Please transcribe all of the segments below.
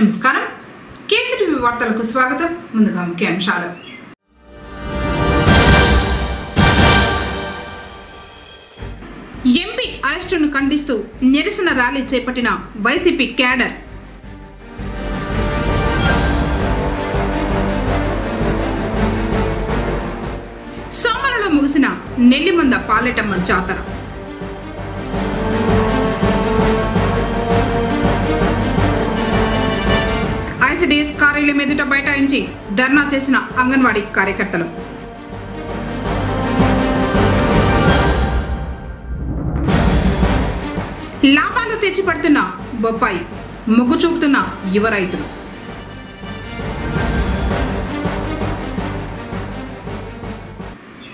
నమస్కారం కేసీటీవీ వార్తలకు స్వాగతం. ముందుగా ముఖ్యాంశాలు. ఎంపీ అరెస్టును ఖండిస్తూ నిరసన ర్యాలీ చేపట్టిన వైసీపీ క్యాడర్. సోమవారంలో ముగిసిన నెల్లిమంద పాలెటమ్మ జాతర. ఐసిడిఎస్ కార్యాలయం ఎదుట బైఠాయించి ధర్నా చేసిన అంగన్వాడీ కార్యకర్తలు. లాభాలు తెచ్చిపడుతున్న బొప్పాయి, మొగ్గు చూపుతున్న యువ రైతులు.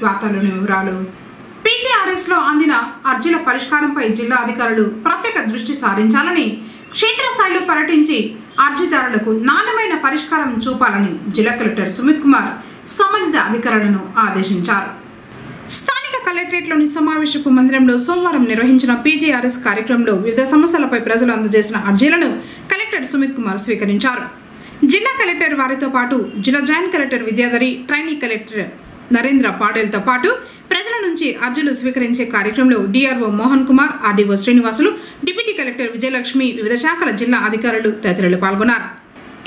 వార్తల్లోని వివరాలు. పీజీఆర్ఎస్ లో అందిన అర్జీల పరిష్కారంపై జిల్లా అధికారులు ప్రత్యేక దృష్టి సారించాలని, క్షేత్రస్థాయిలో పర్యటించి అర్జీదారులకు నాణ్యమైన పరిష్కారం చూపాలని జిల్లా కలెక్టర్ సుమిత్ కుమార్ సంబంధిత అధికారులను ఆదేశించారు. స్థానిక కలెక్టరేట్లోని సమావేశపు మందిరంలో సోమవారం నిర్వహించిన పీజీఆర్ఎస్ కార్యక్రమంలో వివిధ సమస్యలపై ప్రజలు అందజేసిన అర్జీలను కలెక్టర్ సుమిత్ కుమార్ స్వీకరించారు. జిల్లా కలెక్టర్ వారితో పాటు జిల్లా joint collector Vidyadhari, trainee collector Narendra పాటేల్తో పాటు ప్రజల నుంచి అర్జీలు స్వీకరించే కార్యక్రమంలో DRO Mohan Kumar, RDO Srinivasulu, deputy collector Vijayalakshmi, వివిధ శాఖల జిల్లా అధికారులు తదితరులు పాల్గొన్నారు.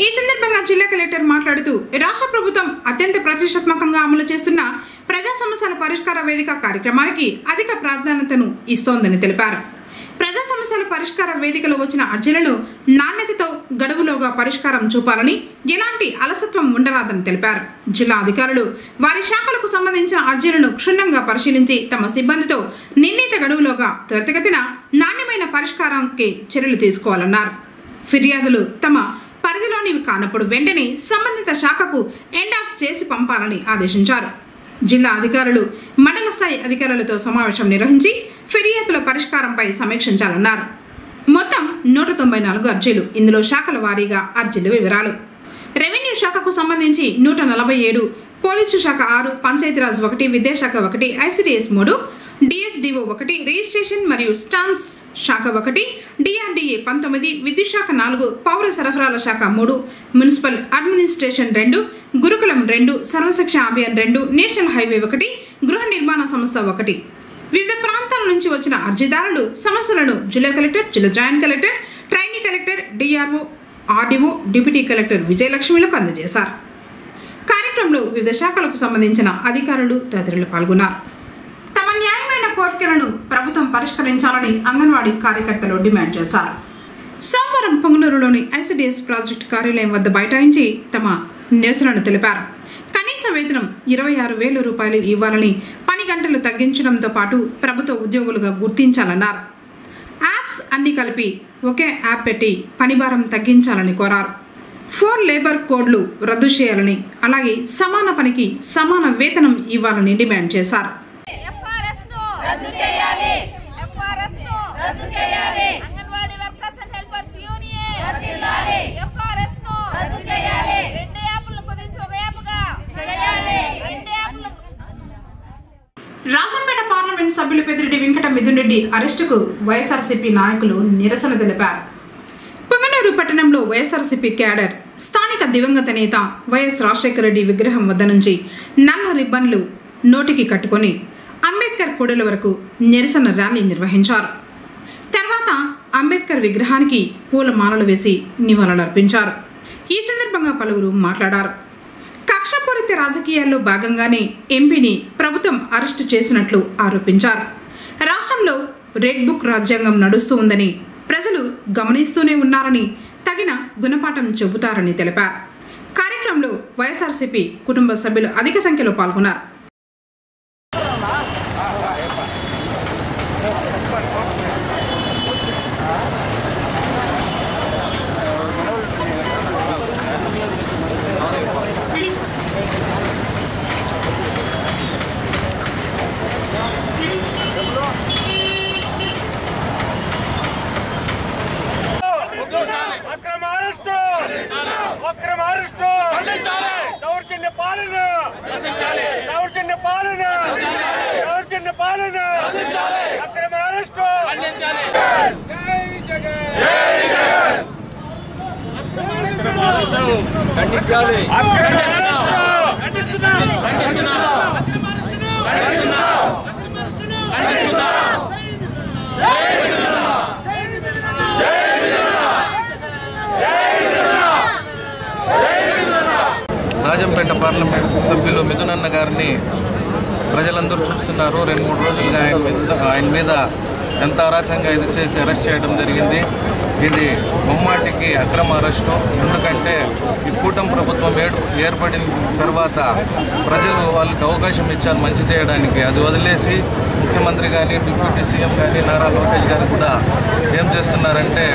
ఈ సందర్భంగా జిల్లా కలెక్టర్ మాట్లాడుతూ రాష్ట్ర ప్రభుత్వం అత్యంత ప్రతిష్టాత్మకంగా అమలు చేస్తున్న ప్రజా సమస్యల పరిష్కార వేదిక కార్యక్రమానికి అధిక ప్రాధాన్యతను ఇస్తోందని తెలిపారు. ప్రజా సమస్యల పరిష్కార వేదికలో వచ్చిన అర్జీలను నాణ్యతతో గడువులోగా పరిష్కారం చూపాలని, ఎలాంటి అలసత్వం ఉండరాదని తెలిపారు. జిల్లా అధికారులు వారి శాఖలకు సంబంధించిన అర్జీలను క్షుణ్ణంగా పరిశీలించి తమ సిబ్బందితో నిర్ణీత గడువులోగా త్వరితగతిన నాణ్యమైన పరిష్కారానికి చర్యలు తీసుకోవాలన్నారు. ఫిర్యాదులు తమ పరిధిలోనివి కానప్పుడు వెంటనే సంబంధిత శాఖకు ఎండార్స్ చేసి పంపాలని ఆదేశించారు. జిల్లా అధికారులు మండల స్థాయి అధికారులతో సమావేశం నిర్వహించి ఫిర్యాదుల పరిష్కారంపై సమీక్షించాలన్నారు. మొత్తం 194 అర్జీలు. ఇందులో శాఖల వారీగా అర్జీల వివరాలు: రెవెన్యూ శాఖకు సంబంధించి 147, పోలీసు శాఖ 6, పంచాయతీరాజ్ 1, విద్యాశాఖ 1, ఐసిడిఎస్ 3, డిఎస్డిఓ 1, రిజిస్ట్రేషన్ మరియు స్టాంప్స్ శాఖ 1, డిఆర్డిఏ 19, విద్యుత్ శాఖ 4, పౌర సరఫరాల శాఖ 3, మున్సిపల్ అడ్మినిస్ట్రేషన్ 2, గురుకులం 2, సర్వశిక్ష అభియాన్ 2, నేషనల్ హైవే 1, గృహ నిర్మాణ సంస్థ 1. వివిధ ప్రాంతాల నుంచి వచ్చిన అర్జీదారులు సమస్యలను జిల్లా కలెక్టర్, జిల్లా joint collector, trainee collector, DRO, RDO, deputy collector విజయలక్ష్మిలకు అందజేశారు. కార్యక్రమంలో వివిధ శాఖలకు సంబంధించిన అధికారులు తదితరులు పాల్గొన్నారు. తమ న్యాయమైన కోరికలను ప్రభుత్వం పరిష్కరించాలని అంగన్వాడీ కార్యకర్తలు డిమాండ్ చేశారు. సోమవారం పొంగనూరులోని ఐసిడిఎస్ ప్రాజెక్టు కార్యాలయం వద్ద బైఠాయించి తమ నిరసనను తెలిపారు. కనీస వేతనం 26,000 రూపాయలు ఇవ్వాలని, పని గంటలు తగ్గించడంతో పాటు ప్రభుత్వ ఉద్యోగులుగా గుర్తించాలన్నారు. యాప్స్ అన్ని కలిపి ఒకే యాప్ పెట్టి పనిభారం తగ్గించాలని కోరారు. 4 లేబర్ కోడ్లు రద్దు చేయాలని, అలాగే సమాన పనికి సమాన వేతనం ఇవ్వాలని డిమాండ్ చేశారు. రాజంపేట పార్లమెంట్ సభ్యులు పెద్దిరెడ్డి వెంకట మిథున్ రెడ్డి అరెస్టుకు వైఎస్ఆర్సీపీ నాయకులు నిరసన తెలిపారు. పొంగనూరు పట్టణంలో వైఎస్ఆర్సీపీ క్యాడర్ స్థానిక దివంగత నేత వైఎస్ రాజశేఖర రెడ్డి విగ్రహం వద్ద నుంచి నల్ల రిబ్బన్లు నోటికి కట్టుకొని అంబేద్కర్ కూడలి వరకు నిరసన ర్యాలీ నిర్వహించారు. తర్వాత అంబేద్కర్ విగ్రహానికి పూలమాలలు వేసి నివాళులర్పించారు. ఈ సందర్భంగా పలువురు మాట్లాడారు. కక్షపూరిత రాజకీయాల్లో భాగంగానే ఎంపీని ప్రభుత్వం అరెస్టు చేసినట్లు ఆరోపించారు. రాష్ట్రంలో రెడ్ బుక్ రాజ్యాంగం నడుస్తూ ఉందని ప్రజలు గమనిస్తూనే ఉన్నారని, తగిన గుణపాఠం చెబుతారని తెలిపారు. కార్యక్రమంలో వైఎస్ఆర్సీపీ కుటుంబ సభ్యులు అధిక సంఖ్యలో పాల్గొన్నారు. రాజంపేట పార్లమెంట్ సభ్యులు మిథునన్న గారిని ప్రజలందరూ చూస్తున్నారు. 2-3 రోజులుగా ఆయన మీద ఎంత అరాచకంగా ఇది చేసి అరెస్ట్ చేయడం జరిగింది. ఇది ముమ్మాటికి అక్రమ అరెస్టు. ఎందుకంటే ఈ కూటమి ప్రభుత్వం ఏర్పడిన తర్వాత ప్రజలు వాళ్ళకి అవకాశం ఇచ్చారు మంచి చేయడానికి. అది వదిలేసి ముఖ్యమంత్రి కానీ డిప్యూటీ సీఎం కానీ నారా లోకేష్ గారు కూడా ఏం చేస్తున్నారంటే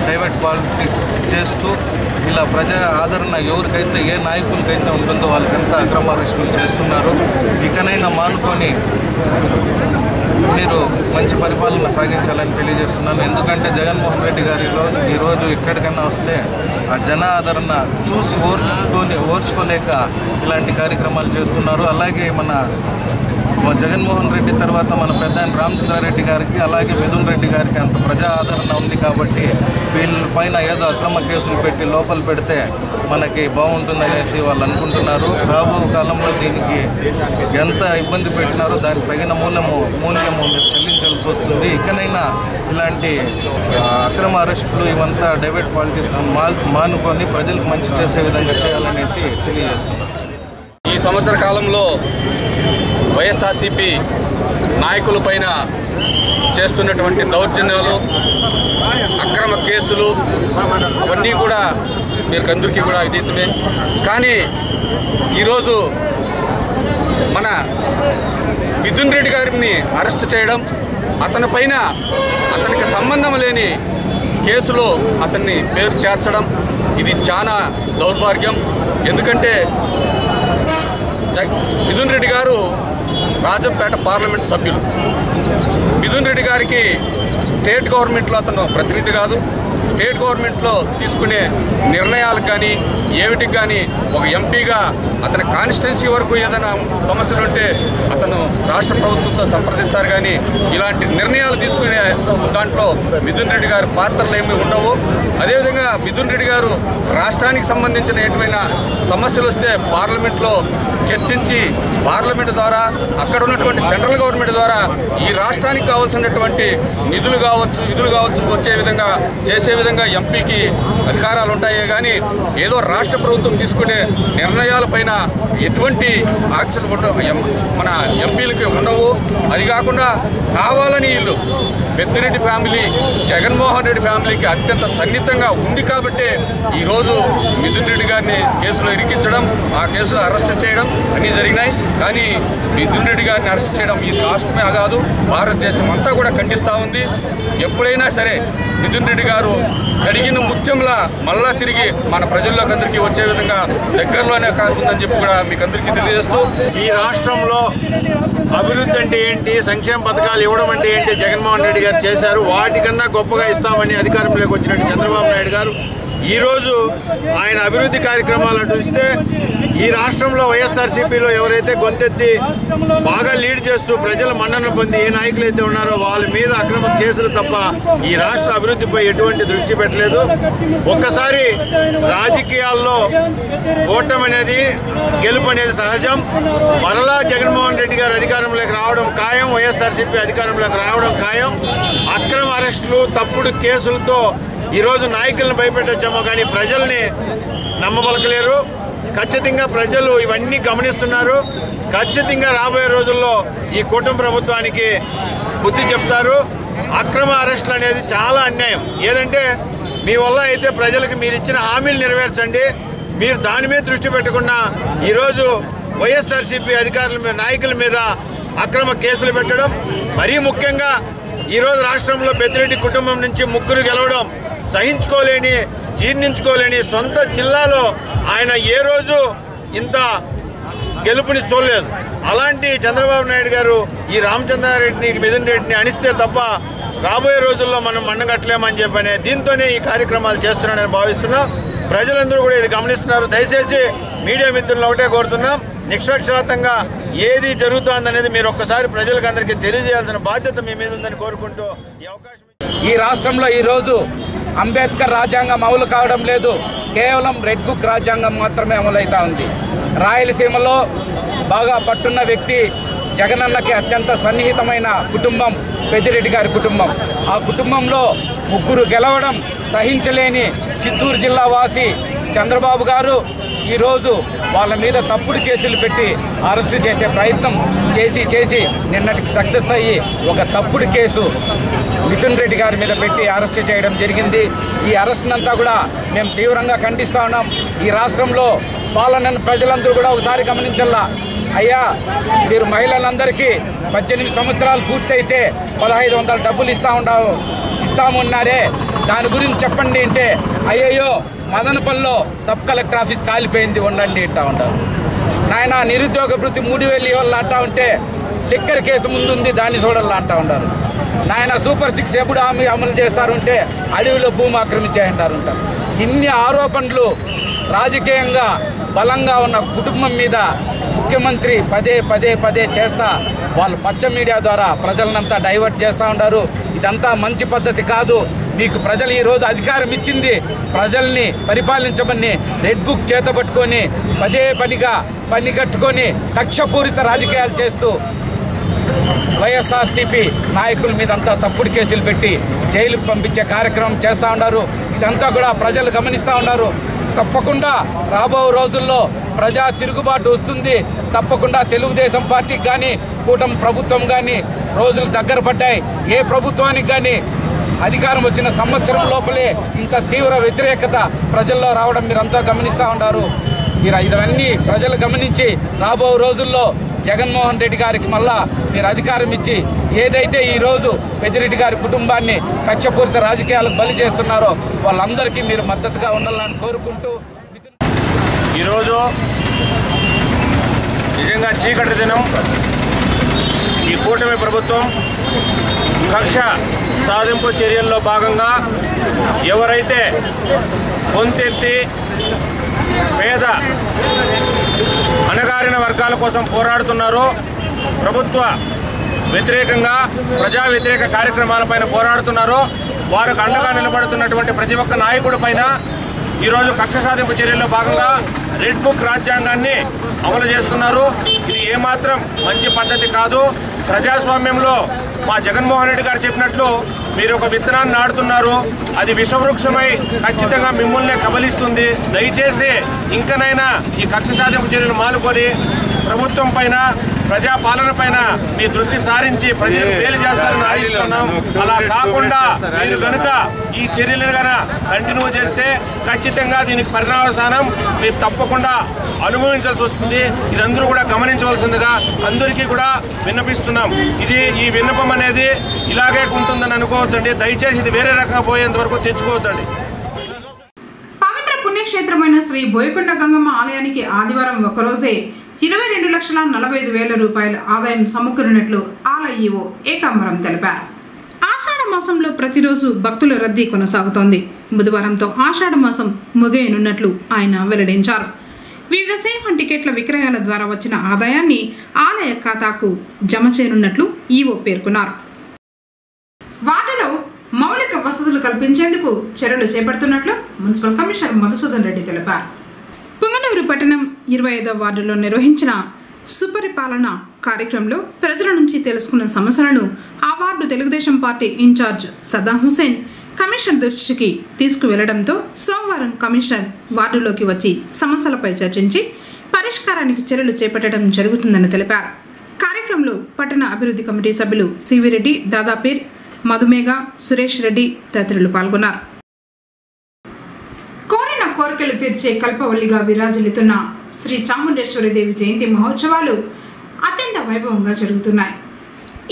ప్రైవేట్ పాలిటిక్స్ చేస్తూ ఇలా ప్రజా ఆదరణ ఎవరికైతే ఏ నాయకులకైతే ఉంటుందో వాళ్ళకంతా అక్రమ అరెస్టులు చేస్తున్నారు. ఇకనైనా మానుకొని మీరు మంచి పరిపాలన సాగించాలని తెలియజేస్తున్నాను. ఎందుకంటే జగన్మోహన్ రెడ్డి గారు ఈరోజు ఎక్కడికైనా వస్తే ఆ జన ఆదరణ చూసి ఓర్చుకోలేక ఇలాంటి కార్యక్రమాలు చేస్తున్నారు. అలాగే మన జగన్మోహన్ రెడ్డి తర్వాత మన పెద్ద రామచంద్రారెడ్డి గారికి అలాగే మిథున్ రెడ్డి గారికి అంత ప్రజా ఆదరణ ఉంది కాబట్టి వీళ్ళపైన ఏదో అక్రమ కేసులు పెట్టి లోపల పెడితే మనకి బాగుంటుందనేసి వాళ్ళు అనుకుంటున్నారు. రాబో కాలంలో దీనికి ఎంత ఇబ్బంది పెట్టినారో దానికి తగిన మూల్యము మీరు చెల్లించాల్సి వస్తుంది. ఇకనైనా ఇలాంటి అక్రమ అరెస్టులు ఇవంతా డైవర్ట్ పాలిటిక్స్ మానుకొని ప్రజలకు మంచి చేసే విధంగా చేయాలనేసి తెలియజేస్తున్నారు. ఈ సంవత్సర కాలంలో వైఎస్ఆర్సీపీ నాయకులపైన చేస్తున్నటువంటి దౌర్జన్యాలు, అక్రమ కేసులు ఇవన్నీ కూడా మీకందరికీ కూడా విదితమే. కానీ ఈరోజు మన మిథున్ రెడ్డి గారిని అరెస్ట్ చేయడం, అతనికి సంబంధం లేని కేసులో అతన్ని పేరు చేర్చడం ఇది చాలా దౌర్భాగ్యం. ఎందుకంటే మిథున్ రెడ్డి గారు రాజంపేట పార్లమెంట్ సభ్యులు. మిథున్ రెడ్డి గారికి స్టేట్ గవర్నమెంట్లో అతను ప్రతినిధి కాదు. స్టేట్ గవర్నమెంట్లో తీసుకునే నిర్ణయాలకు కానీ ఏమిటికి కానీ ఒక ఎంపీగా అతని కాన్స్టిట్యున్సీ వరకు ఏదైనా సమస్యలు ఉంటే అతను రాష్ట్ర ప్రభుత్వంతో సంప్రదిస్తారు. కానీ ఇలాంటి నిర్ణయాలు తీసుకునే దాంట్లో మిథున్ రెడ్డి గారి పాత్రలు ఏమీ ఉండవు. అదేవిధంగా మిథున్ రెడ్డి గారు రాష్ట్రానికి సంబంధించిన ఏమైనా సమస్యలు వస్తే పార్లమెంట్లో చర్చించి పార్లమెంటు ద్వారా అక్కడ ఉన్నటువంటి సెంట్రల్ గవర్నమెంట్ ద్వారా ఈ రాష్ట్రానికి కావాల్సినటువంటి నిధులు కావచ్చు చేసే విధంగా ఎంపీకి అధికారాలు ఉంటాయే కానీ ఏదో రాష్ట్ర ప్రభుత్వం తీసుకునే నిర్ణయాలపైన ఎటువంటి యాక్షన్ మన ఎంపీలకి ఉండవు. అది కాకుండా కావాలని వీళ్ళు పెద్దిరెడ్డి ఫ్యామిలీ జగన్మోహన్ రెడ్డి ఫ్యామిలీకి అత్యంత సన్నిహితంగా ఉంది కాబట్టి ఈరోజు మిథున్ రెడ్డి గారిని కేసులో ఇరికించడం, ఆ కేసులో అరెస్ట్ చేయడం అన్నీ జరిగినాయి. కానీ మిథున్ రెడ్డి గారిని అరెస్ట్ చేయడం ఈ రాష్ట్రమే కాదు భారతదేశం అంతా కూడా ఖండిస్తూ ఉంది. ఎప్పుడైనా సరే మిథున్ రెడ్డి గారు కడిగిన ముత్యంలా మళ్ళా తిరిగి మన ప్రజల్లోకి అందరికీ వచ్చే విధంగా దగ్గరలోనే కాకుందని చెప్పి కూడా మీకు అందరికీ తెలియజేస్తూ, ఈ రాష్ట్రంలో అభివృద్ధి అంటే ఏంటి, సంక్షేమ పథకాలు ఇవ్వడం అంటే ఏంటి జగన్మోహన్ రెడ్డి గారు చేశారు. వాటికన్నా గొప్పగా ఇస్తామని అధికారంలోకి వచ్చినట్టు చంద్రబాబు నాయుడు గారు ఈరోజు ఆయన అభివృద్ధి కార్యక్రమాలను చూస్తే ఈ రాష్ట్రంలో వైఎస్ఆర్సీపీలో ఎవరైతే గొంతెత్తి బాగా లీడ్ చేస్తూ ప్రజల మన్నన పొంది ఏ నాయకులైతే ఉన్నారో వాళ్ళ మీద అక్రమ కేసులు తప్ప ఈ రాష్ట్ర అభివృద్ధిపై ఎటువంటి దృష్టి పెట్టలేదు. ఒక్కసారి రాజకీయాల్లో ఓటమి అనేది గెలుపు అనేది సహజం. మరలా జగన్మోహన్ రెడ్డి గారు అధికారంలోకి రావడం ఖాయం, వైఎస్ఆర్సీపీ అధికారంలోకి రావడం ఖాయం. అక్రమ అరెస్టులు, తప్పుడు కేసులతో ఈరోజు నాయకులను భయపెట్టొచ్చామో కానీ ప్రజల్ని నమ్మబలకలేరు. ఖచ్చితంగా ప్రజలు ఇవన్నీ గమనిస్తున్నారు. ఖచ్చితంగా రాబోయే రోజుల్లో ఈ కూటమి ప్రభుత్వానికి బుద్ధి చెప్తారు. అక్రమ అరెస్టులు అనేది చాలా అన్యాయం. ఏదంటే మీ వల్ల అయితే ప్రజలకు మీరు ఇచ్చిన హామీలు నెరవేర్చండి, మీరు దాని మీద దృష్టి పెట్టకుండా ఈరోజు వైఎస్ఆర్సీపీ అధికారుల మీద నాయకుల మీద అక్రమ కేసులు పెట్టడం, మరీ ముఖ్యంగా ఈరోజు రాష్ట్రంలో పెద్దిరెడ్డి కుటుంబం నుంచి 3 గెలవడం సహించుకోలేని, జీర్ణించుకోలేని, సొంత జిల్లాలో ఆయన ఏ రోజు ఇంత గెలుపుని చూడలేదు. అలాంటి చంద్రబాబు నాయుడు గారు ఈ రామచంద్రారెడ్డిని, మిథున్ రెడ్డిని అణిస్తే తప్ప రాబోయే రోజుల్లో మనం మన్నగట్టలేమని చెప్పనే దీంతోనే ఈ కార్యక్రమాలు చేస్తున్నాడని భావిస్తున్నాం. ప్రజలందరూ కూడా ఇది గమనిస్తున్నారు. దయచేసి మీడియా మిత్రులను ఒకటే కోరుతున్నాం, నిష్పక్షపాతంగా ఏది జరుగుతుందనేది మీరు ఒక్కసారి ప్రజలకు అందరికీ తెలియజేయాల్సిన బాధ్యత మీ మీద ఉందని కోరుకుంటూ ఈ అవకాశం ఈ రాష్ట్రంలో ఈరోజు అంబేద్కర్ రాజ్యాంగం అమలు కావడం లేదు. కేవలం రెడ్ బుక్ రాజ్యాంగం మాత్రమే అమలవుతూ ఉంది. రాయలసీమలో బాగా పట్టున్న వ్యక్తి జగనన్నకి అత్యంత సన్నిహితమైన కుటుంబం పెద్దిరెడ్డి గారి కుటుంబం. ఆ కుటుంబంలో ముగ్గురు గెలవడం సహించలేని చిత్తూరు జిల్లా వాసి చంద్రబాబు గారు ఈరోజు వాళ్ళ మీద తప్పుడు కేసులు పెట్టి అరెస్టు చేసే ప్రయత్నం చేసి నిన్నటికి సక్సెస్ అయ్యి ఒక తప్పుడు కేసు మిథున్ రెడ్డి గారి మీద పెట్టి అరెస్ట్ చేయడం జరిగింది. ఈ అరెస్ట్నంతా కూడా మేము తీవ్రంగా ఖండిస్తూ ఉన్నాం. ఈ రాష్ట్రంలో పాలన ప్రజలందరూ కూడా ఒకసారి గమనించాలా. అయ్యా, మీరు మహిళలందరికీ 18 సంవత్సరాలు పూర్తయితే 1500 డబ్బులు ఇస్తామన్నారే, దాని గురించి చెప్పండి అంటే అయ్యయ్యో మదనపల్లిలో సబ్ కలెక్టర్ ఆఫీస్ కాలిపోయింది ఉండండి అంటా ఉంటారు. నాయన నిరుద్యోగ భృతి 3000 ఇవ్వాలని అంటా ఉంటే లిక్కర్ కేసు ముందుంది దాన్ని చూడాలని అంటా ఉంటారు. నాయన సూపర్ 6 ఎప్పుడు అమలు చేస్తారు అంటే అడవిలో భూమి ఆక్రమించాయంటారు ఉంటారు. ఇన్ని ఆరోపణలు రాజకీయంగా బలంగా ఉన్న కుటుంబం మీద ముఖ్యమంత్రి పదే చేస్తా వాళ్ళు పచ్చ మీడియా ద్వారా ప్రజలనంతా డైవర్ట్ చేస్తూ ఉంటారు. ఇదంతా మంచి పద్ధతి కాదు. మీకు ప్రజలు ఈరోజు అధికారం ఇచ్చింది ప్రజల్ని పరిపాలించమని రెడ్ బుక్ చేతబట్టుకొని పని కట్టుకొని కక్షపూరిత రాజకీయాలు చేస్తూ వైఎస్ఆర్సీపీ నాయకుల మీదంతా తప్పుడు కేసులు పెట్టి జైలుకు పంపించే కార్యక్రమం చేస్తూ ఉన్నారు. ఇదంతా కూడా ప్రజలు గమనిస్తూ ఉన్నారు. తప్పకుండా రాబో రోజుల్లో ప్రజా తిరుగుబాటు వస్తుంది. తప్పకుండా తెలుగుదేశం పార్టీకి కానీ కూటమి ప్రభుత్వం కానీ రోజులు దగ్గర పడ్డాయి. ఏ ప్రభుత్వానికి కానీ అధికారం వచ్చిన సంవత్సరం లోపలే ఇంత తీవ్ర వ్యతిరేకత ప్రజల్లో రావడం మీరంతా గమనిస్తూ ఉన్నారు. మీరు ఇవన్నీ ప్రజలు గమనించి రాబో రోజుల్లో జగన్మోహన్ రెడ్డి గారికి మళ్ళా మీరు అధికారం ఇచ్చి ఏదైతే ఈరోజు పెద్దిరెడ్డి గారి కుటుంబాన్ని కక్షపూరిత రాజకీయాలకు బలి చేస్తున్నారో వాళ్ళందరికీ మీరు మద్దతుగా ఉండాలని కోరుకుంటూ, ఈరోజు నిజంగా చీకటి దినం. ఈ కూటమి ప్రభుత్వం కక్ష సాధింపు చర్యల్లో భాగంగా ఎవరైతే గొంతెత్తి పేద అణగారిన వర్గాల కోసం పోరాడుతున్నారో, ప్రభుత్వ వ్యతిరేకంగా ప్రజా వ్యతిరేక కార్యక్రమాలపైన పోరాడుతున్నారో వారికి అండగా నిలబడుతున్నటువంటి ప్రతి ఒక్క నాయకుడి పైన ఈరోజు కక్ష సాధింపు చర్యల్లో భాగంగా రెడ్ బుక్ రాజ్యాంగాన్ని అమలు చేస్తున్నారు. ఇది ఏమాత్రం మంచి పద్ధతి కాదు. ప్రజాస్వామ్యంలో మా జగన్మోహన్ రెడ్డి గారు చెప్పినట్లు మీరు ఒక విత్తనాన్ని నాటుతున్నారు, అది విషవృక్షమై ఖచ్చితంగా మిమ్మల్నే కబలిస్తుంది. దయచేసి ఇంకనైనా ఈ కక్ష సాధింపు చర్యలు మానుకొని ప్రభుత్వం పైన ప్రజాపాలన పైన మీ దృష్టి సారించి ప్రజలకు మేలు చేస్తారని ఆశిస్తున్నాం. అలా కాకుండా మీరు కనుక ఈ చర్యలను కనుక కంటిన్యూ చేస్తే ఖచ్చితంగా దీనికి పరిణామస్థానం మీరు తప్పకుండా అనుభవించాల్సి వస్తుంది. ఇదందరూ కూడా గమనించవలసిందిగా అందరికీ కూడా విన్నపిస్తున్నాం. ఈ విన్నపం అనేది ఇలాగే ఉంటుందని అనుకోవద్దండి. దయచేసి ఇది వేరే రకంగా పోయేంత వరకు తెచ్చుకోవద్దండి. పవిత్ర పుణ్యక్షేత్రమైన శ్రీ బోయకొండ గంగమ్మ ఆలయానికి ఆదివారం ఒకరోజే 22,45,000 రూపాయల ఆదాయం సమకూరినట్లు ఆలయ ఈవో ఏకాంబరం తెలిపారు. ఆషాఢ మాసంలో ప్రతిరోజు భక్తుల రద్దీ కొనసాగుతోంది. బుధవారంతో ఆషాఢ మాసం ముగియనున్నట్లు ఆయన వెల్లడించారు. వివిధ సేవా టికెట్ల విక్రయాల ద్వారా వచ్చిన ఆదాయాన్ని ఆలయ ఖాతాకు జమ చేయనున్నట్లు ఈవో పేర్కొన్నారు. వాటిలో మౌలిక వసతులు కల్పించేందుకు చర్యలు చేపడుతున్నట్లు మున్సిపల్ కమిషనర్ మధుసూదన్ రెడ్డి తెలిపారు. పుంగనూరు పట్టణం 25వ వార్డులో నిర్వహించిన సుపరిపాలన కార్యక్రమంలో ప్రజల నుంచి తెలుసుకున్న సమస్యలను ఆ ward Telugu Desam party incharge Saddam Hussain commissioner దృష్టికి తీసుకువెళ్లడంతో సోమవారం కమిషనర్ వార్డులోకి వచ్చి సమస్యలపై చర్చించి పరిష్కారానికి చర్యలు చేపట్టడం జరుగుతుందని తెలిపారు. కార్యక్రమంలో పట్టణ అభివృద్ధి కమిటీ సభ్యులు సివిరెడ్డి, దాదాపీర్, మధుమేఘ, సురేష్ రెడ్డి తదితరులు పాల్గొన్నారు. కోరికలు తీర్చే కల్పవల్లిగా విరాజిల్లుతున్న శ్రీ చాముండేశ్వరిదేవి జయంతి మహోత్సవాలు అత్యంత వైభవంగా జరుగుతున్నాయి.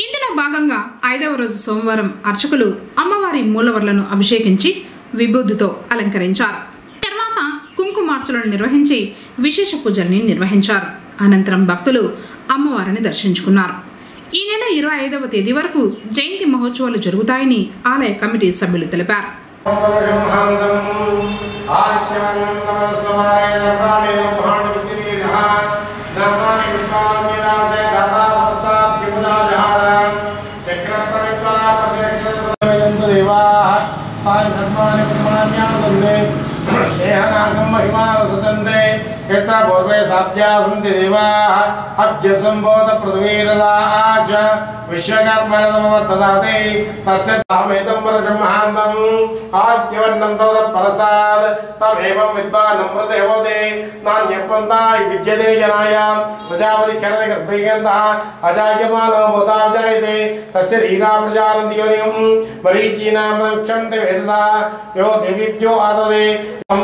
ఇందులో భాగంగా 5వ రోజు సోమవారం అర్చకులు అమ్మవారి మూలవర్లను అభిషేకించి విభూతితో అలంకరించారు. తర్వాత కుంకుమార్చలను నిర్వహించి విశేష పూజల్ని నిర్వహించారు. అనంతరం భక్తులు అమ్మవారిని దర్శించుకున్నారు. ఈ నెల 25వ తేదీ వరకు జయంతి మహోత్సవాలు జరుగుతాయని ఆలయ కమిటీ సభ్యులు తెలిపారు. చక్ర वन्दे देहनागं महिमानसचन्दे यत्र पूर्वे साध्या सन्ति देवाः अभ्यसम्बोध पृथ्वीरदाच विश्वकर्मणमवर्तदाते तस्य तामेतं परब्रह्माण्डम् आद्यवन्नं तवत्परसाद् तमेवं विद्वान् प्रदेवते नान्यपन्था विद्यते जनाय प्रजापति चरति गर्भैकन्तः अजायमानो भूतावजायते तस्य धीरा प्रजानन्दियोनिं मरीचीनां क्षन्ते वेदसा यो देवीभ्यो आददे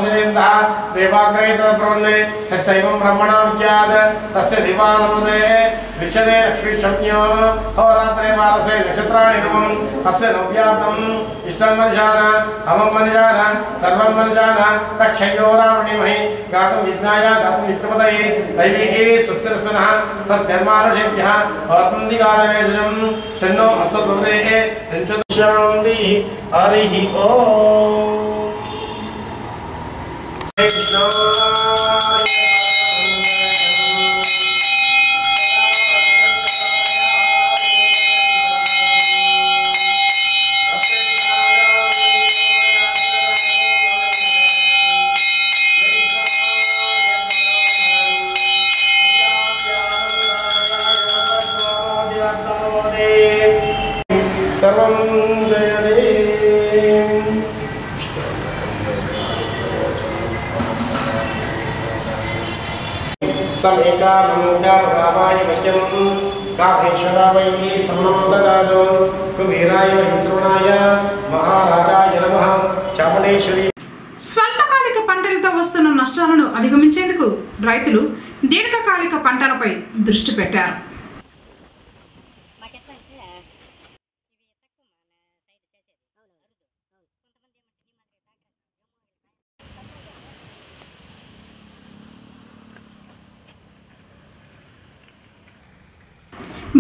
दिनेन्दः देवाग्रहे प्रवन्ने हस्तैवं ब्रह्मणा विद्यात् तस्य दिवानमदे विशदे लक्ष्मीशम्यो होरात्रे वारसे नक्षत्राणि नमः अस्य नव्यातम् इष्टं मनुष्यान अमं मनुष्यान सर्वं मनुष्यान तक्षयोरावणिमहि गातुं विज्ञाय गातुं विप्रपदये दैवीके सुस्थिरसुनः तस्धर्मानुषेभ्यः औत्मन्दिकालवेशं शन्नो अस्तुभवदेः शञ्चुशान्तिः हरिः ओम् सर्वं जयते समेका ममोद्यापदामाय मह्यं कामेश्वरावैः समनं ददातु कुबेराय श्रवणाय महाराजाय नमः चामुण्डेश्वरी స్వల్పకాలిక పంటలతో వస్తున్న నష్టాలను అధిగమించేందుకు రైతులు దీర్ఘకాలిక పంటలపై దృష్టి పెట్టారు.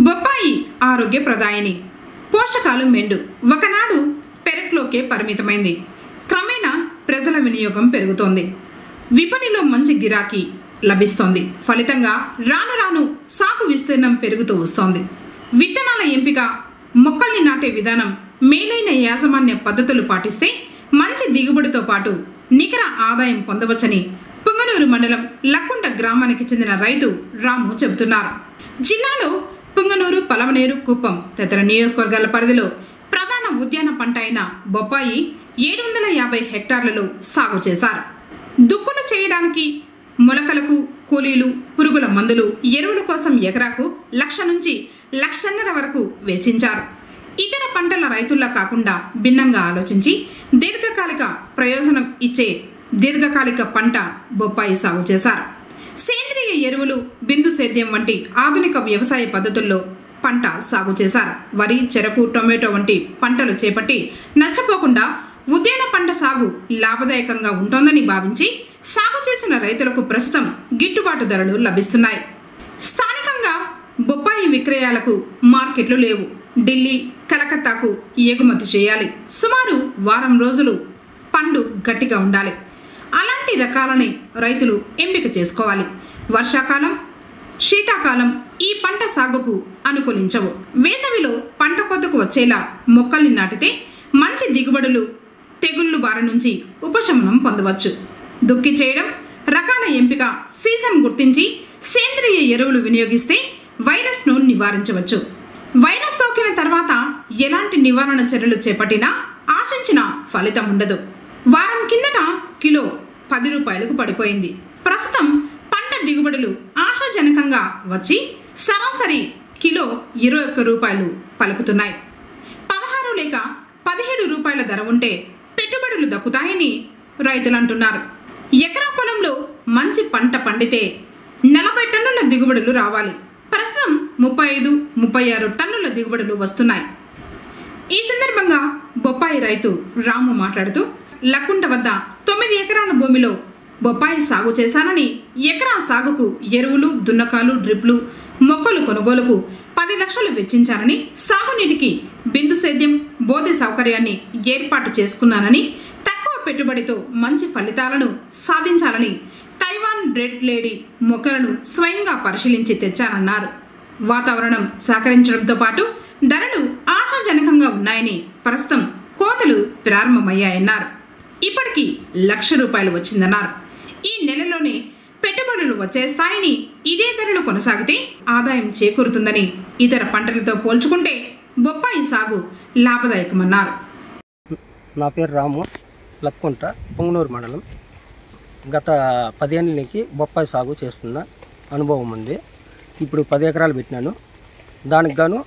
బొప్పాయి ఆరోగ్య ప్రదాయిని, పోషకాలు మెండు. ఒకనాడు పెరట్లోకే పరిమితమైంది. క్రమేణా ప్రజల వినియోగం పెరుగుతోంది. విపణిలో మంచి గిరాకీ లభిస్తోంది. ఫలితంగా రాను రాను సాగు విస్తీర్ణం పెరుగుతూ వస్తోంది. విత్తనాల ఎంపిక, మొక్కల్ని నాటే విధానం, మేలైన యాజమాన్య పద్ధతులు పాటిస్తే మంచి దిగుబడితో పాటు నికర ఆదాయం పొందవచ్చని పుంగనూరు మండలం లక్కుంట గ్రామానికి చెందిన రైతు రాము చెబుతున్నారు. జిల్లాలో పుంగనూరు, పలమనేరు, కుప్పం తదితర నియోజకవర్గాల పరిధిలో ప్రధాన ఉద్యాన పంట అయిన బొప్పాయి 750 హెక్టార్లలో సాగు చేశారు. దుక్కులు చేయడానికి మొలకలకు కూలీలు, పురుగుల మందులు, ఎరువుల కోసం ఎకరాకు 1,00,000 నుంచి 1,50,000 వరకు వెచ్చించారు. ఇతర పంటల రైతుల్లా కాకుండా భిన్నంగా ఆలోచించి దీర్ఘకాలిక ప్రయోజనం ఇచ్చే దీర్ఘకాలిక పంట బొప్పాయి సాగు చేశారు. సేంద్రియ ఎరువులు, బిందు సేద్యం వంటి ఆధునిక వ్యవసాయ పద్ధతుల్లో పంట సాగు చేశారు. వరి, చెరకు, టొమాటో వంటి పంటలు చేపట్టి నష్టపోకుండా ఉద్యాన పంట సాగు లాభదాయకంగా ఉంటోందని భావించి సాగు చేసిన రైతులకు ప్రస్తుతం గిట్టుబాటు ధరలు లభిస్తున్నాయి. స్థానికంగా బొప్పాయి విక్రయాలకు మార్కెట్లు లేవు. ఢిల్లీ, కలకత్తాకు ఎగుమతి చేయాలి. సుమారు వారం రోజులు పండు గట్టిగా ఉండాలి. అలాంటి రకాలని రైతులు ఎంపిక చేసుకోవాలి. వర్షాకాలం, శీతాకాలం ఈ పంట సాగుకు అనుకూలించవు. వేసవిలో పంట కోతకు వచ్చేలా మొక్కల్ని నాటితే మంచి దిగుబడులు, తెగుళ్లు బారి నుంచి ఉపశమనం పొందవచ్చు. దుక్కి చేయడం, రకాల ఎంపిక, సీజన్ గుర్తించి సేంద్రియ ఎరువులు వినియోగిస్తే వైరస్ను నివారించవచ్చు. వైరస్ సోకిన తర్వాత ఎలాంటి నివారణ చర్యలు చేపట్టినా ఆశించిన ఫలితం ఉండదు. వారం కిందట కిలో 10 రూపాయలకు పడిపోయింది. ప్రస్తుతం పంట దిగుబడులు ఆశాజనకంగా వచ్చి సరాసరి కిలో 21 రూపాయలు పలుకుతున్నాయి. 16 లేక 17 రూపాయల ధర ఉంటే పెట్టుబడులు దక్కుతాయని రైతులు అంటున్నారు. ఎకరా పొలంలో మంచి పంట పండితే 40 టన్నుల దిగుబడులు రావాలి. ప్రస్తుతం 35-36 టన్నుల దిగుబడులు వస్తున్నాయి. ఈ సందర్భంగా బొప్పాయి రైతు రాము మాట్లాడుతూ లక్కుంట వద్ద 9 ఎకరాల భూమిలో బొప్పాయి సాగు చేశానని, ఎకరా సాగుకు ఎరువులు, దున్నకాలు, డ్రిప్లు, మొక్కలు కొనుగోలుకు 10 లక్షలు వెచ్చించానని, సాగునీటికి బిందు సేద్యం, బోధి సౌకర్యాన్ని ఏర్పాటు చేసుకున్నానని, తక్కువ పెట్టుబడితో మంచి ఫలితాలను సాధించాలని తైవాన్ రెడ్ లేడీ మొక్కలను స్వయంగా పరిశీలించి తెచ్చానన్నారు. వాతావరణం సహకరించడంతో పాటు ధరలు ఆశాజనకంగా ఉన్నాయని, ప్రస్తుతం కోతలు ప్రారంభమయ్యాయన్నారు. ఇప్పటికీ ₹1,00,000 వచ్చిందన్నారు. ఈ నెలలోనే పెట్టుబడులు వచ్చేస్తాయని, ఇదే ధరలు కొనసాగితే ఆదాయం చేకూరుతుందని, ఇతర పంటలతో పోల్చుకుంటే బొప్పాయి సాగు లాభదాయకమన్నారు. నా పేరు రాము, లక్కుంట, పొంగనూరు మండలం. గత 10 ఏళ్ళ నుంచి బొప్పాయి సాగు చేస్తున్న అనుభవం ఉంది. ఇప్పుడు 10 ఎకరాలు పెట్టినాను. దానికి గాను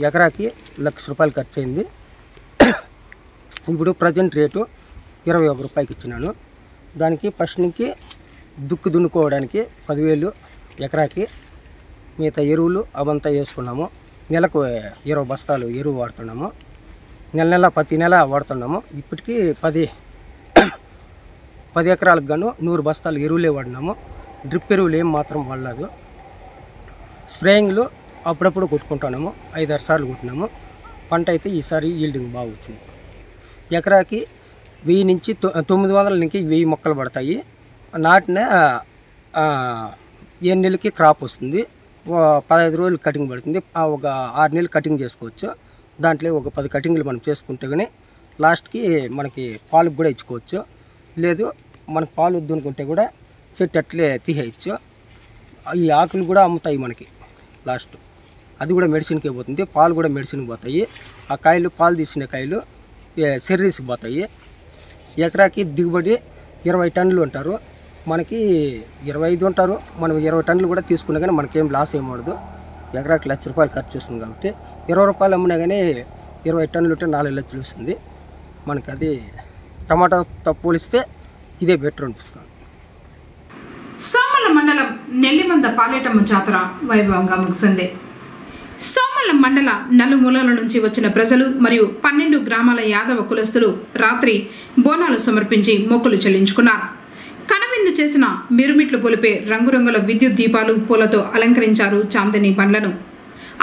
ఎకరాకి ₹1,00,000 ఖర్చు అయింది. ఇప్పుడు ప్రజెంట్ రేటు ₹21 ఇచ్చినాను. దానికి ఫస్ట్ నుంచి దుక్కు దున్నుకోవడానికి 10,000 ఎకరాకి, మిగతా ఎరువులు అవంతా వేసుకున్నాము. నెలకు 20 బస్తాలు ఎరువు వాడుతున్నాము. నెల ప్రతి నెల వాడుతున్నాము. ఇప్పటికీ 10 ఎకరాలకు గాను 100 బస్తాలు ఎరువులే వాడినాము. డ్రిప్ ఎరువులు ఏం మాత్రం వాడలేదు. స్ప్రేయింగ్లు అప్పుడప్పుడు కొట్టుకుంటున్నాము. 5-6 సార్లు కొట్టినాము. పంట అయితే ఈసారి ఈల్డింగ్ బాగా వచ్చింది. ఎకరాకి 1000 నుంచి 900 నుంచి 1000 మొక్కలు పడతాయి. నాటిన 7 నెలలకి క్రాప్ వస్తుంది. 15 రోజులు కటింగ్ పడుతుంది. ఒక 6 నెలలు కటింగ్ చేసుకోవచ్చు. దాంట్లో ఒక 10 కటింగ్లు మనం చేసుకుంటే కానీ లాస్ట్కి మనకి పాలకు కూడా ఇచ్చుకోవచ్చు. లేదు మనకు పాలు వద్దు అనుకుంటే కూడా చెట్టు అట్లే తీసేయచ్చు. ఈ ఆకులు కూడా అమ్ముతాయి మనకి లాస్ట్. అది కూడా మెడిసిన్కే పోతుంది. పాలు కూడా మెడిసిన్కి పోతాయి. ఆ కాయలు పాలు తీసిన కాయలు సెర్రీస్కి పోతాయి. ఎకరాకి దిగుబడి 20 టన్నులు ఉంటారు. మనకి 25 ఉంటారు. మనం 20 టన్నులు కూడా తీసుకున్నా కానీ మనకేం లాస్ ఏమవదు. ఎకరాకి ₹1,00,000 ఖర్చు వస్తుంది కాబట్టి ₹20 అమ్మినా కానీ 20 టన్నులు ఉంటే 4 లక్షలు వస్తుంది మనకి. అది టమాటాతో పోలిస్తే ఇదే బెటర్ అనిపిస్తుంది. సోమల మండలం నెల్లిమంద పాలేటమ్మ జాతర వైభవంగా ముగిసింది. సోమల మండల నలుమూలల నుంచి వచ్చిన ప్రజలు మరియు 12 గ్రామాల యాదవ కులస్తులు రాత్రి బోనాలు సమర్పించి మొక్కులు చెల్లించుకున్నారు. కనువిందు చేసిన మిరుమిట్లు గొలిపే రంగురంగుల విద్యుత్ దీపాలు పూలతో అలంకరించారు చాందిని బండ్లను.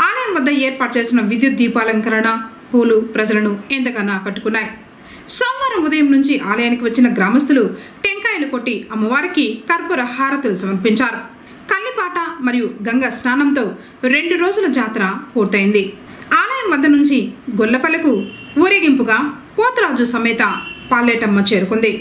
ఆలయం వద్ద ఏర్పాటు చేసిన విద్యుత్ దీపాలంకరణ పూలు ప్రజలను ఎంతగానో ఆకట్టుకున్నాయి. సోమవారం ఉదయం నుంచి ఆలయానికి వచ్చిన గ్రామస్తులు టెంకాయలు కొట్టి అమ్మవారికి కర్పూర హారతులు సమర్పించారు. కల్లిపాట మరియు గంగా స్నానంతో 2 రోజుల జాతర పూర్తయింది. ఆలయం వద్ద నుంచి గొల్లపల్లకు ఊరేగింపుగా పోతరాజు సమేత పాలేటమ్మ చేరుకుంది.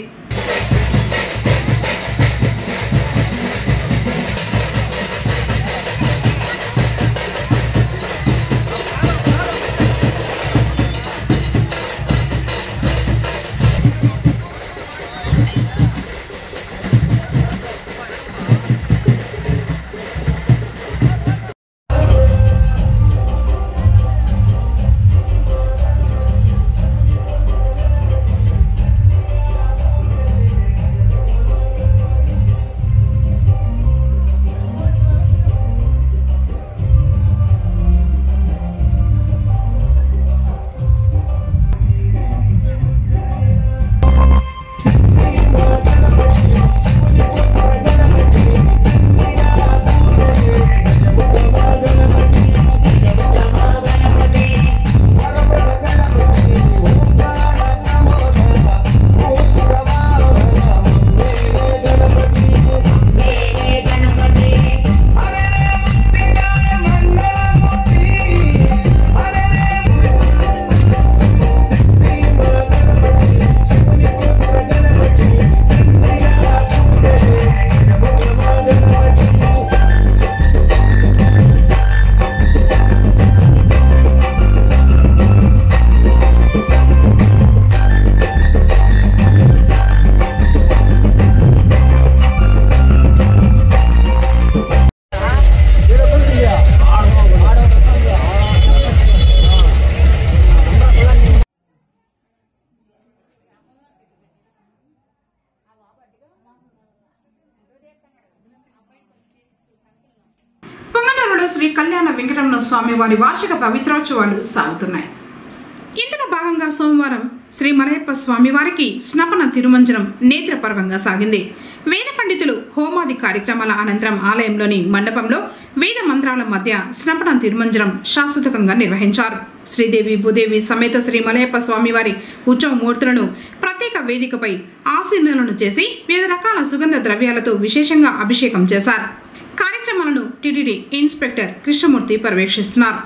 శ్రీ కళ్యాణ వెంకటరమణ స్వామి వారి వార్షిక పవిత్రోత్సవాలు సాగుతున్నాయి. ఇందులో భాగంగా సోమవారం శ్రీ మలయప్ప స్వామి వారికి స్నపన తిరుమంజనం నేత్రపర్వంగా సాగింది. వేద పండితులు హోమాది కార్యక్రమాల అనంతరం ఆలయంలోని మండపంలో వేద మంత్రాల మధ్య స్నపన తిరుమంజనం శాశ్వతంగా నిర్వహించారు. శ్రీదేవి భూదేవి సమేత శ్రీ మలయప్ప స్వామి వారి ఉత్సవ మూర్తులను ప్రత్యేక వేదికపై ఆశీర్వదనలు చేసి వివిధ రకాల సుగంధ ద్రవ్యాలతో విశేషంగా అభిషేకం చేశారు. కార్యక్రమాలను టీటీడీ ఇన్స్పెక్టర్ కృష్ణమూర్తి పర్యవేక్షిస్తున్నారు.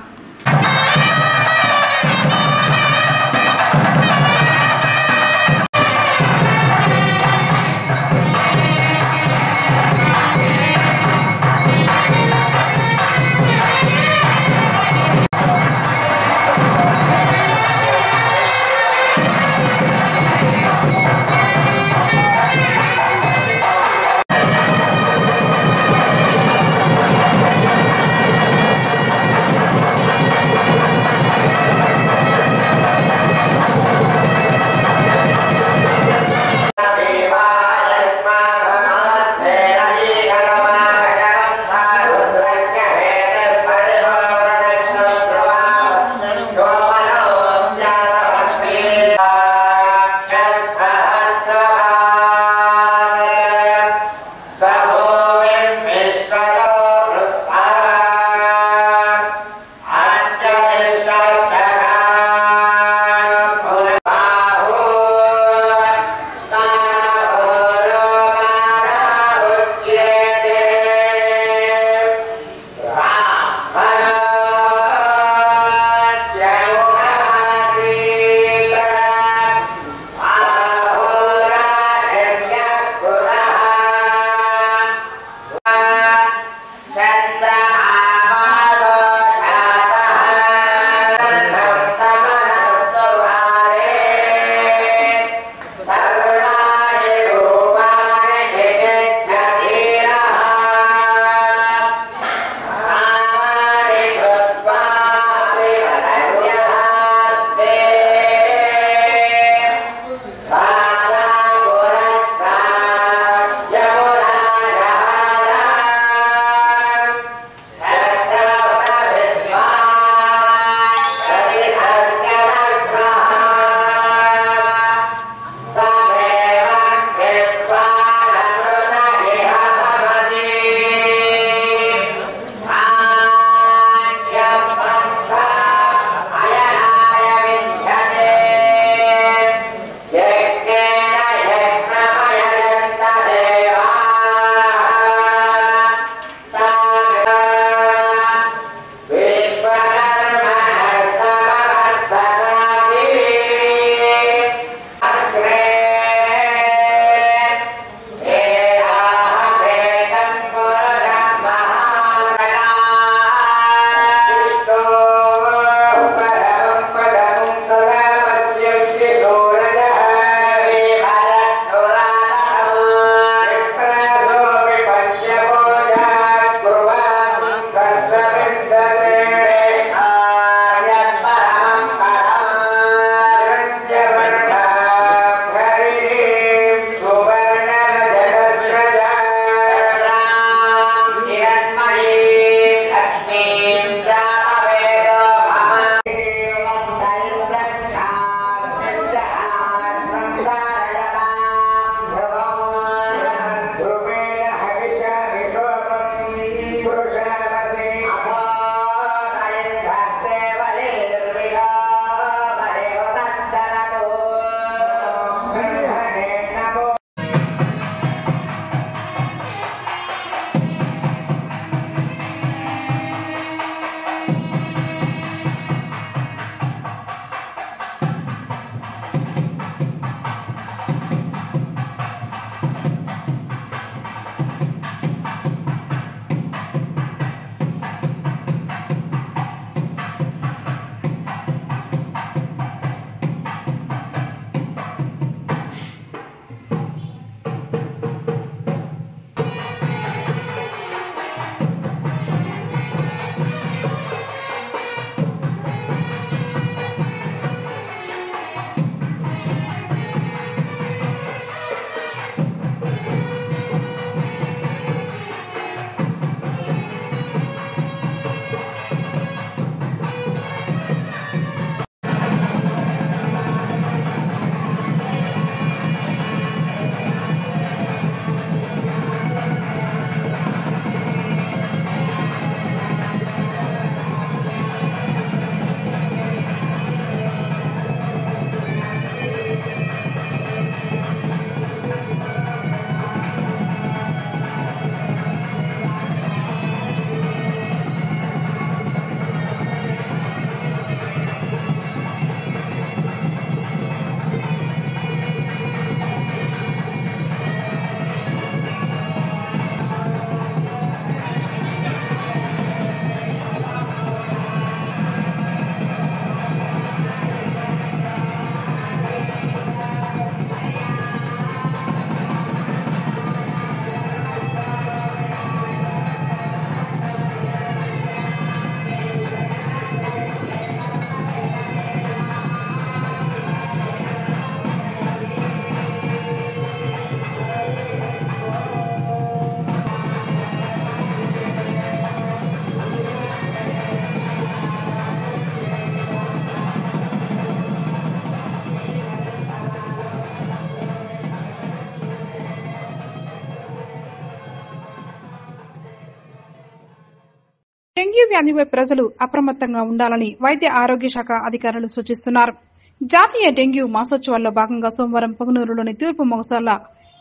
డెంగ్యూ వ్యాధిపై ప్రజలు అప్రమత్తంగా ఉండాలని వైద్య ఆరోగ్య శాఖ అధికారులు సూచిస్తున్నారు. జాతీయ డెంగ్యూ మాసోత్సవాల్లో భాగంగా సోమవారం పొంగనూరులోని తూర్పు మొగసాల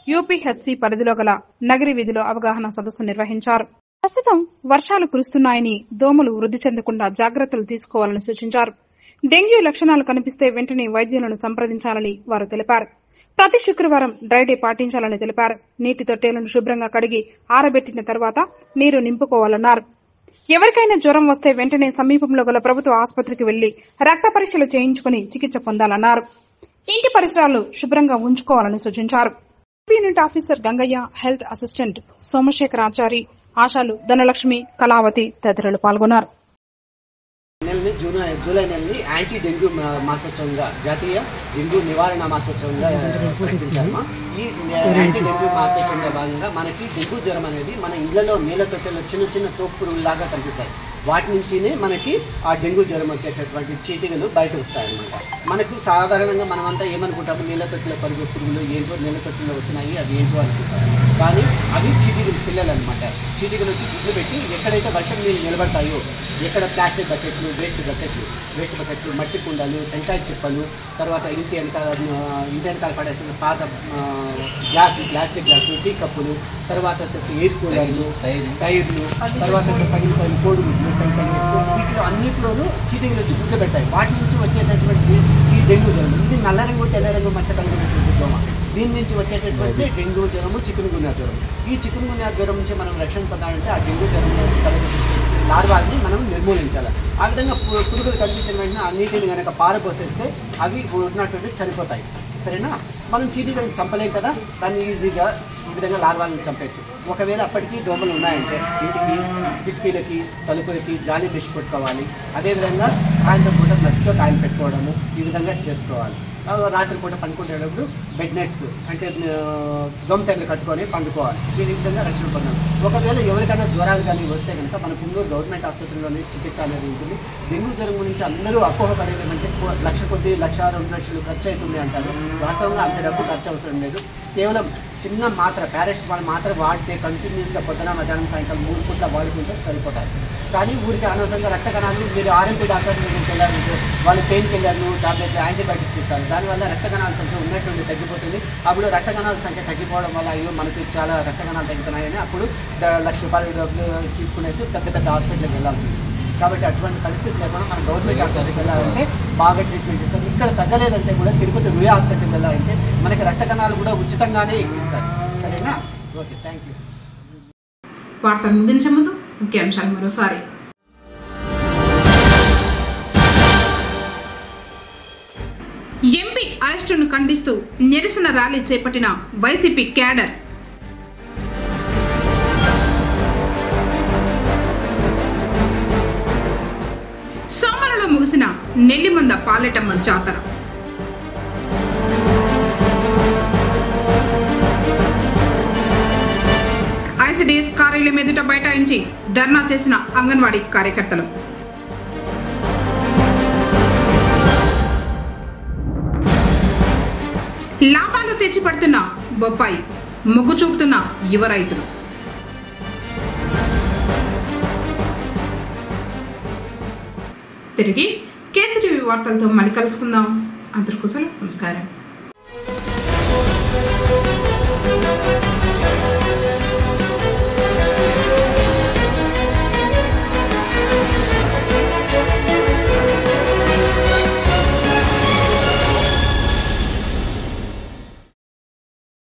యూపీహెచ్సీ పరిధిలో గల నగరి వీధిలో అవగాహన సదస్సు నిర్వహించారు. ప్రస్తుతం వర్షాలు కురుస్తున్నాయని దోమలు వృద్ధి చెందకుండా జాగ్రత్తలు తీసుకోవాలని సూచించారు. డెంగ్యూ లక్షణాలు కనిపిస్తే వెంటనే వైద్యులను సంప్రదించాలని వారు తెలిపారు. ప్రతి శుక్రవారం డ్రైడే పాటించాలని తెలిపారు. నీటి తొట్టెలను శుభ్రంగా కడిగి ఆరబెట్టిన తర్వాత నీరు నింపుకోవాలన్నారు. ఎవరికైనా జ్వరం వస్తే వెంటనే సమీపంలో గల ప్రభుత్వ ఆసుపత్రికి వెళ్లి రక్త పరీక్షలు చేయించుకుని చికిత్స పొందాలన్నారు. ఇంటి పరిసరాలు శుభ్రంగా ఉంచుకోవాలని సూచించారు. Unit officer Gangaiah, health assistant Somasekharachari, ఆశాలు ధనలక్ష్మి, కళావతి తదితరులు పాల్గొన్నారు. జూలై నెలని యాంటీ డెంగ్యూ మాసోత్సవంగా జాతీయ డెంగ్యూ నివారణ మాసోత్సవంగా ప్రకటించారు. ఈ యాంటీ డెంగ్యూ మాసోత్సవంలో భాగంగా మనకి డెంగ్యూ జ్వరం అనేది మన ఇళ్లలో నీళ్ళ తొట్టెలో చిన్న చిన్న తోపు పురుగులాగా కనిపిస్తాయి. వాటి నుంచినే మనకి ఆ డెంగ్యూ జ్వరం వచ్చేటటువంటి చీటికలు బయటకు వస్తాయన్నమాట. మనకు సాధారణంగా మనమంతా ఏమనుకుంటాము, నీళ్ళ తొట్టిలో పరుగు పురుగులు ఏంటో నీళ్ళ తొట్టిలో వచ్చినాయి అవి ఏంటో అనుకుంటారు. కానీ అవి చీటికలు పిల్లలు అనమాట. చీటికలు వచ్చి గుడ్లు పెట్టి ఎక్కడైతే వర్షం నీళ్ళు నిలబడతాయో, ఎక్కడ ప్లాస్టిక్ బకెట్లు, వేస్ట్ బకెట్లు, మట్టి కుండలు, టెంకాయ చిప్పలు, తర్వాత ఇంటి వెనకాల పడేసిన పాత ప్లాస్టిక్ గ్లాసులు, టీ కప్పులు, తర్వాత వచ్చేసి ఎయిర్ కూలర్లు, టైర్లు, తర్వాత పగిలిపోయిన కోడిగుడ్లు, వీటిలో అన్నింటిలోనూ చీటికలు వచ్చి గుడ్లు పెట్టాయి. వాటి నుంచి వచ్చేటటువంటి ఈ డెంగ్యూ జ్వరం, ఇది నల్ల రంగు తెల్ల రంగు మచ్చ కలిగినటువంటి దోమ. దీని నుంచి వచ్చేటటువంటి డెంగ్యూ జ్వరము, చికున్గున్యా జ్వరం. ఈ చికున్గున్యా జ్వరం నుంచి మనం రక్షణ పొందాలంటే ఆ డెంగ్యూ జ్వరం లార్వాల్ని మనం నిర్మూలించాలి. ఆ విధంగా పురుగులు కనిపించిన వెంటనే ఆ నీటిని కనుక పారపోసేస్తే అవి ఉన్నటువంటి చనిపోతాయి. సరేనా? మనం చీటికలను చంపలేం కదా, దాన్ని ఈజీగా ఈ విధంగా లార్వాలను చంపేయచ్చు. ఒకవేళ అప్పటికీ దోమలు ఉన్నాయంటే ఇంటికి కిటికీలకి, తలుపులకి జాలి మెష్ పెట్టుకోవాలి. అదేవిధంగా సాయంత్రం పూట బ్లష్తో కాయలు పెట్టుకోవడము ఈ విధంగా చేసుకోవాలి. రాత్రి పూట పండుకునేటప్పుడు బెడ్ నెట్స్ అంటే దోమతెరలు కట్టుకొని పండుకోవాలి. ఈ విధంగా రక్షణ పొందాలి. ఒకవేళ ఎవరికైనా జ్వరాలు కానీ వస్తే కనుక మన పుంగూరు గవర్నమెంట్ ఆసుపత్రిలోనే చికిత్స అనేది ఉంటుంది. డెంగ్యూ జ్వరం గురించి అందరూ అపోహపడేది ఏమంటే 1,00,000 కొద్ది 1,00,000, 2,00,000 ఖర్చు అవుతుంది అంటారు. వాస్తవంగా అంత డబ్బు ఖర్చు అవసరం లేదు. కేవలం చిన్న మాత్ర పారాసిటమాల్ మాత్ర వాడితే కంటిన్యూస్గా పొద్దున, మధ్యాహ్నం, సాయంకాలం 3 పూట్ల వాడుకుంటే సరిపోతాయి. కానీ ఊరికి అనవసరంగా రక్త కణాలు మీరు ఆర్ఎంపీ డాక్టర్ దగ్గరికి వెళ్ళారంటే వాళ్ళు పెయిన్ కిల్లర్లు, టాబ్లెట్లు, యాంటీబయాటిక్స్ ఇస్తారు. దానివల్ల రక్త కణాల సంఖ్య ఉన్నటువంటి తగ్గిపోతుంది. అప్పుడు రక్త కణాల సంఖ్య తగ్గిపోవడం వల్ల అయ్యో మనకి చాలా రక్త కణాలు తగ్గుతున్నాయని అప్పుడు ₹1,00,000 డబ్బులు తీసుకునేసి పెద్ద హాస్పిటల్కి వెళ్ళాల్సింది. కాబట్టి అటువంటి పరిస్థితి లేకుండా మనం గవర్నమెంట్ హాస్పిటల్కి వెళ్ళాలంటే బాగా ట్రీట్మెంట్ ఇస్తారు. ఇక్కడ తగ్గలేదంటే కూడా తిరుపతి రుయా హాస్పిటల్కి వెళ్ళాలంటే మనకి రక్త కణాలు కూడా ఉచితంగానే ఎక్కిస్తారు. సరేనా? Okay, thank you. వార్తలు ముగించే ముందు ముఖ్యాంశాలు మరోసారి. ఎంపీ అరెస్టును ఖండిస్తూ నిరసన ర్యాలీ చేపట్టిన వైసీపీ క్యాడర్. సోమవారంలో ముగిసిన నెల్లిమంద పాలెటమ్మ జాతర. ఐసిడిఎస్ కార్యాలయం ఎదుట బైఠాయించి ధర్నా చేసిన అంగన్వాడీ కార్యకర్తలు. లాభాలు తెచ్చిపడుతున్న బొప్పాయి, మొగ్గు చూపుతున్న యువ రైతులు. తిరిగి కేసీటీవీ వార్తలతో మళ్ళీ కలుసుకుందాం. అందరికీ నమస్కారం.